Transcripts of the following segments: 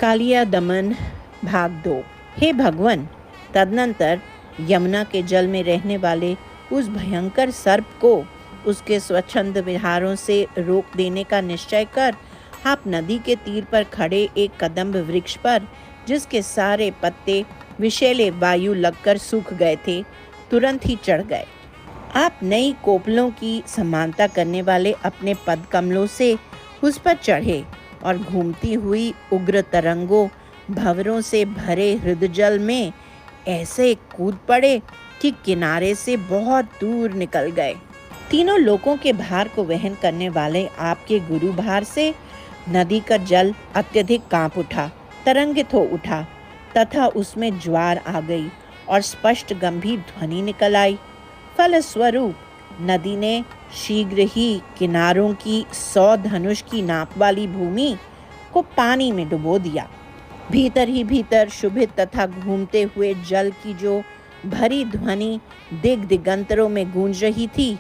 कालिया दमन भाग 2। हे भगवान, तदनंतर यमुना के जल में रहने वाले उस भयंकर सर्प को उसके स्वच्छंद विहारों से रोक देने का निश्चय कर आप नदी के तीर पर खड़े एक कदम्ब वृक्ष पर, जिसके सारे पत्ते विषैले वायु लगकर सूख गए थे, तुरंत ही चढ़ गए। आप नई कोपलों की समानता करने वाले अपने पद कमलों से उस पर चढ़े और घूमती हुई उग्र तरंगों भंवरों से भरे हृदजल में ऐसे कूद पड़े कि किनारे से बहुत दूर निकल गए। तीनों लोकों के भार को वहन करने वाले आपके गुरु भार से नदी का जल अत्यधिक कांप उठा, तरंगित हो उठा तथा उसमें ज्वार आ गई और स्पष्ट गंभीर ध्वनि निकल आई। फलस्वरूप नदी ने शीघ्र ही किनारों की 100 धनुष की नाप वाली भूमि को पानी में डुबो दिया। भीतर ही भीतर शुभित तथा घूमते हुए जल की जो भरी ध्वनि दिग दिगंतरों में गूंज रही थी,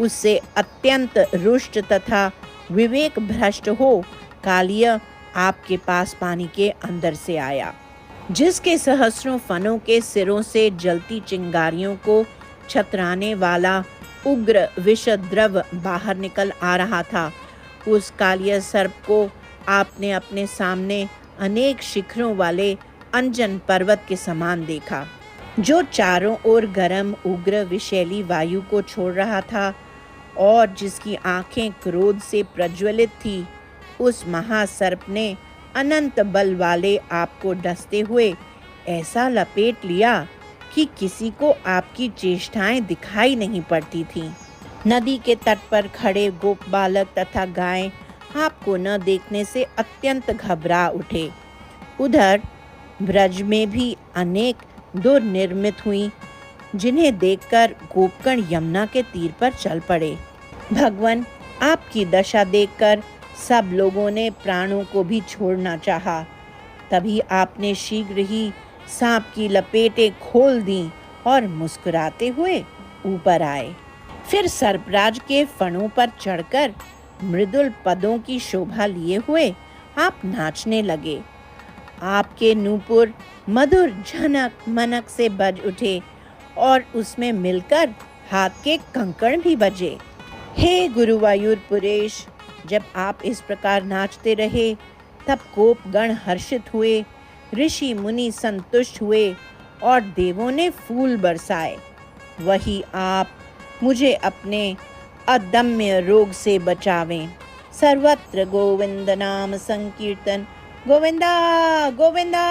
उससे अत्यंत रुष्ट तथा विवेक भ्रष्ट हो कालिया आपके पास पानी के अंदर से आया, जिसके सहस्रों फनों के सिरों से जलती चिंगारियों को छतराने वाला उग्र विषद्रव बाहर निकल आ रहा था। उस कालिया सर्प को आपने अपने सामने अनेक शिखरों वाले अंजन पर्वत के समान देखा, जो चारों ओर गरम उग्र विषैली वायु को छोड़ रहा था और जिसकी आंखें क्रोध से प्रज्वलित थी। उस महासर्प ने अनंत बल वाले आपको डसते हुए ऐसा लपेट लिया कि किसी को आपकी चेष्टाएं दिखाई नहीं पड़ती थीं। नदी के तट पर खड़े गोप बालक तथा गायें आपको न देखने से अत्यंत घबरा उठे। उधर ब्रज में भी अनेक दुर्निर्मित हुई, जिन्हें देखकर गोपगण यमुना के तीर पर चल पड़े। भगवान, आपकी दशा देखकर सब लोगों ने प्राणों को भी छोड़ना चाहा। तभी आपने शीघ्र ही सांप की लपेटें खोल दी और मुस्कुराते हुए ऊपर आए। फिर सर्पराज के फणों पर चढ़कर मृदुल पदों की शोभा लिए हुए आप नाचने लगे। आपके नूपुर मधुर झनक मनक से बज उठे और उसमें मिलकर हाथ के कंकण भी बजे। हे गुरुवायूरपुरेश, जब आप इस प्रकार नाचते रहे तब गोपगण हर्षित हुए, ऋषि मुनि संतुष्ट हुए और देवों ने फूल बरसाए। वही आप मुझे अपने अदम्य रोग से बचावें। सर्वत्र गोविंद नाम संकीर्तन। गोविंदा गोविंदा।